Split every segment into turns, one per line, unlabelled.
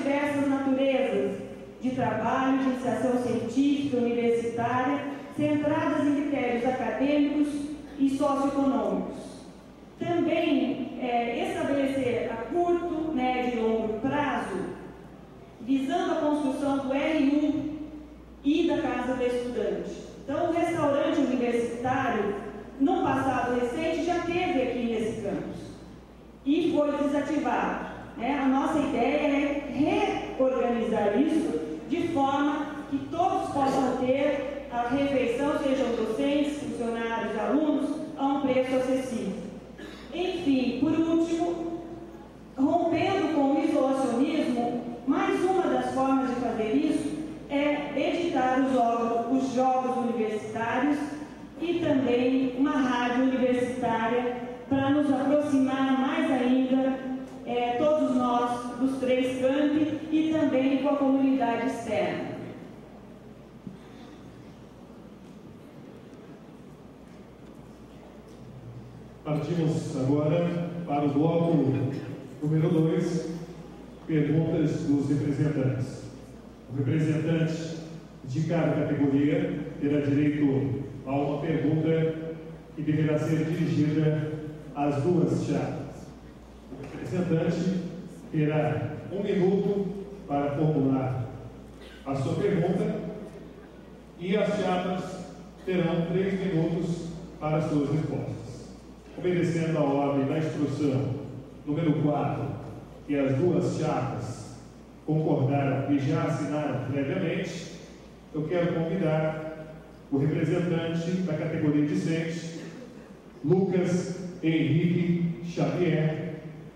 diversas naturezas de trabalho, de iniciação científica, universitária, centradas em critérios acadêmicos e socioeconômicos. Também estabelecer a curto, médio e longo prazo, visando a construção do R1 e da Casa do Estudante. Então, o restaurante universitário, no passado recente, já teve aqui nesse campus e foi desativado. A nossa ideia é reorganizar isso de forma que todos possam ter a refeição, sejam docentes, funcionários, alunos, a um preço acessível. Enfim, por último, rompendo com o isolacionismo, mais uma das formas de fazer isso é editar os jogos universitários e também uma rádio universitária para nos aproximar mais ainda, todos nós, dos 3 campi e também com a comunidade externa.
Partimos agora para o bloco número 2, perguntas dos representantes. O representante de cada categoria terá direito a uma pergunta que deverá ser dirigida às 2 chapas. O representante terá 1 minuto para formular a sua pergunta e as chapas terão 3 minutos para as suas respostas. Obedecendo a ordem da instrução número 4, que as 2 chapas concordaram e já assinaram previamente, eu quero convidar o representante da categoria discente, Lucas Henrique Xavier,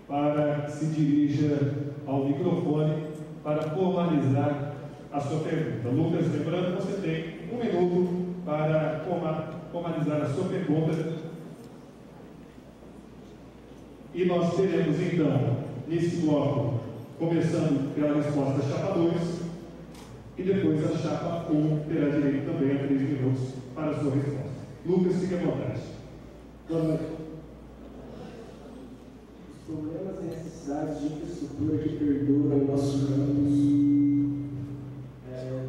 para que se dirija ao microfone para formalizar a sua pergunta. Lucas, lembrando, você tem 1 minuto para formalizar a sua pergunta. E nós teremos então, nesse bloco, começando pela resposta da chapa 2, e depois a chapa 1 terá direito também a 3 minutos para a sua resposta. Lucas, fique à vontade.
Boa noite. Os problemas e necessidades de infraestrutura que perduram em nosso campus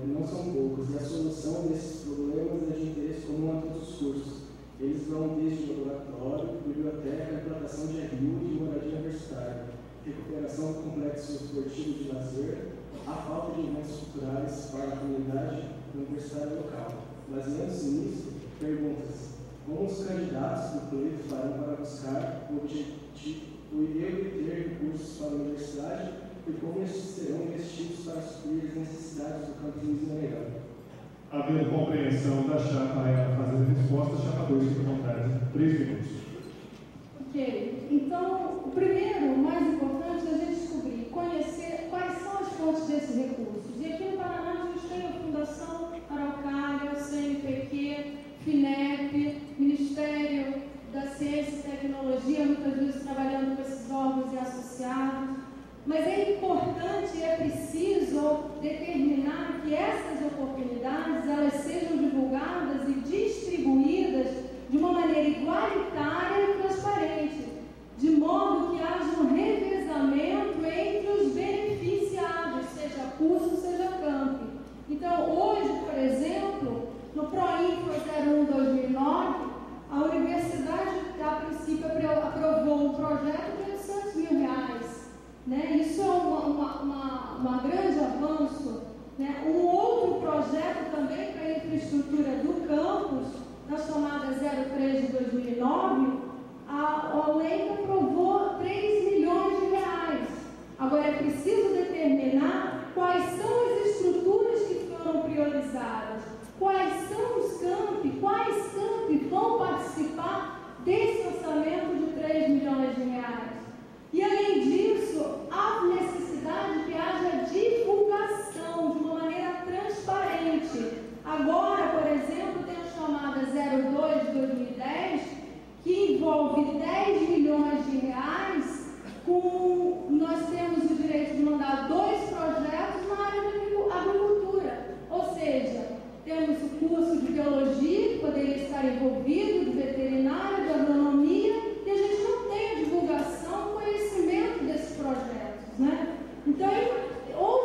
não são poucos, e a solução desses problemas é de interesse comum a todos os cursos. Eles vão desde laboratório, biblioteca, implantação de RU e de moradia universitária, recuperação do complexo esportivo de lazer, a falta de eventos culturais para a comunidade universitária local. Baseando-se nisso, perguntas: como os candidatos do pleito farão para buscar o objetivo e obter recursos para a universidade e como estes serão investidos para suprir as necessidades do campus mineirão?
Havendo compreensão da chapa, ela fazer a resposta, chapa 2, fica à vontade, 3 minutos.
Ok, então, o primeiro, o mais importante, é a gente descobrir, conhecer quais são as fontes desses recursos. E aqui no Paraná a gente tem a Fundação Araucária, o CNPq, FINEP, Ministério da Ciência e Tecnologia, muitas vezes trabalhando com esses órgãos e associados. Mas é importante e é preciso determinar que essas oportunidades elas sejam divulgadas e distribuídas de uma maneira igualitária e transparente, de modo que haja um revezamento entre os beneficiados, seja curso, seja camp. Então, hoje, por exemplo, no ProInfra 01-2009, a universidade, a princípio, aprovou um projeto de R$800 mil. Isso é um grande avanço. Um outro projeto também para a infraestrutura do campus, na chamada 03 de 2009, a lei aprovou R$3 milhões. Agora, é preciso determinar quais são as estruturas que foram priorizadas, quais são os campi, quais campi vão participar desse orçamento de R$3 milhões. E, além disso, há necessidade que haja divulgação de uma maneira transparente. Agora, por exemplo, tem a chamada 02 de 2010, que envolve R$10 milhões. Nós temos o direito de mandar 2 projetos na área de agricultura. Ou seja, temos o curso de biologia, que poderia estar envolvido, de veterinária, de agronomia, e a gente não tem a divulgação, conhecimento desses projetos, Então, ou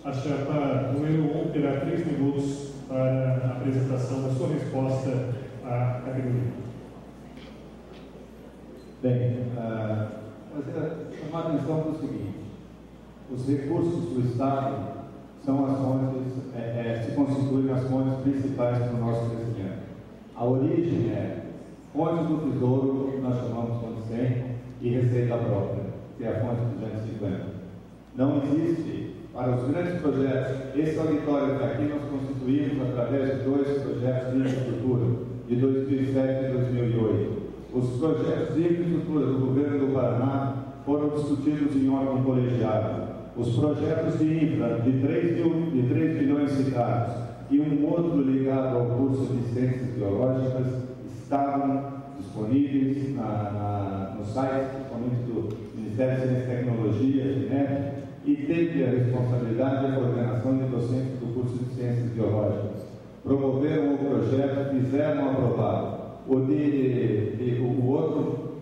A chapa número 1 terá 3 minutos para a apresentação da sua resposta à categoria.
Bem, chamar a atenção para o seguinte: os recursos do Estado são as fontes, se constituem as fontes principais para o nosso crescimento. A origem é fonte do Tesouro, que nós chamamos fonte 100, e receita própria, que é a fonte 250. Não existe, para os grandes projetos, esse auditório que aqui nós constituímos através de 2 projetos de infraestrutura, de 2007 e 2008. Os projetos de infraestrutura do governo do Paraná foram discutidos em órgão colegiado. Os projetos de infra de 3 milhões citados e um outro ligado ao curso de Ciências Biológicas estavam disponíveis no site, principalmente do Ministério de Ciência e Tecnologia, INEP, e teve a responsabilidade da coordenação de docentes do curso de Ciências Biológicas. Promoveram o projeto, fizeram aprovar. O outro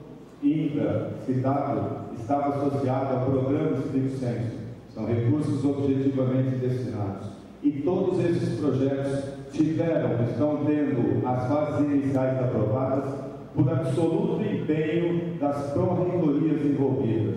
infra citado estava associado ao programa Estricto Sensu. São recursos objetivamente destinados. E todos esses projetos estão tendo as fases iniciais aprovadas por absoluto empenho das pró-reitorias envolvidas.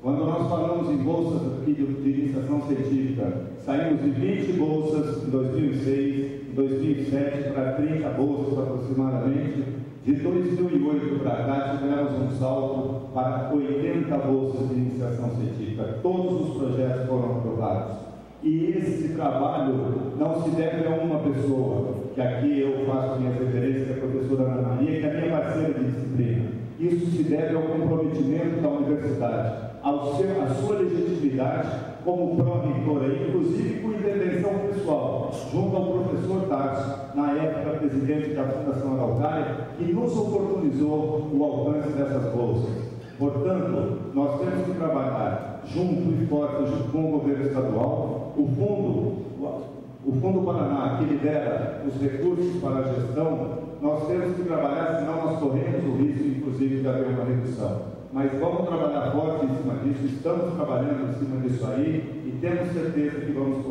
Quando nós falamos em bolsas de iniciação científica, saímos de 20 bolsas em 2006, em 2007 para 30 bolsas aproximadamente. De 2008 para cá, tivemos um salto para 80 bolsas de iniciação científica. Todos os projetos foram aprovados. E esse trabalho não se deve a uma pessoa, que aqui eu faço minha referência, a professora Ana Maria, que é minha parceira de disciplina. Isso se deve ao comprometimento da universidade, à sua legitimidade como pró-reitora, inclusive com intervenção pessoal, junto ao professor Tarso, na época presidente da Fundação Araucária, que nos oportunizou o alcance dessas bolsas. Portanto, nós temos que trabalhar junto e forte com o governo estadual. O Fundo Paraná, que lidera os recursos para a gestão, nós temos que trabalhar, senão nós corremos o risco, inclusive, de haver uma redução. Mas vamos trabalhar forte em cima disso, estamos trabalhando em cima disso aí e temos certeza que vamos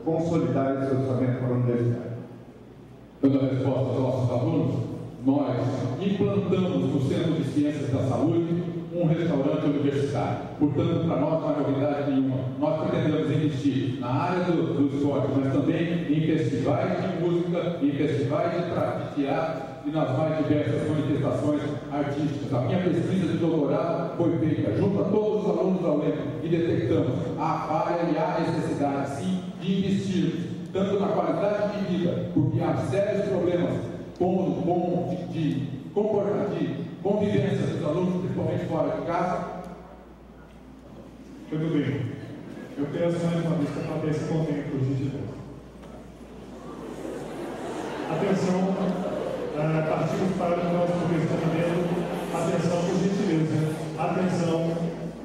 consolidar esse orçamento para a universidade.
Dando a resposta aos nossos alunos, nós implantamos no Centro de Ciências da Saúde um restaurante universitário. Portanto, para nós não é novidade nenhuma. Nós pretendemos investir na área do esporte, mas também em festivais de música, em festivais de teatro e nas mais diversas manifestações artísticas. A minha pesquisa de doutorado foi feita junto a todos os alunos da UEM e detectamos a falha e a necessidade, sim, de investirmos tanto na qualidade de vida, porque há sérios problemas de convivência dos alunos, principalmente fora de casa.
Muito bem. Eu peço mais uma vez que a plateia se contenha, por gentileza. Atenção, partimos para o próximo questionamento. Atenção, por gentileza. Atenção,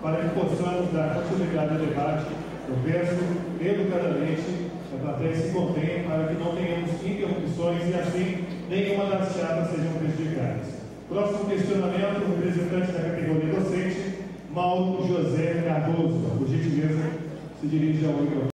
para que possamos dar continuidade ao debate, eu peço educadamente que a plateia se contenha para que não tenhamos interrupções e assim nenhuma das chapas sejam prejudicadas. Próximo questionamento, o representante da categoria docente, Mauro José Cardoso. Por gentileza, se dirige ao microfone.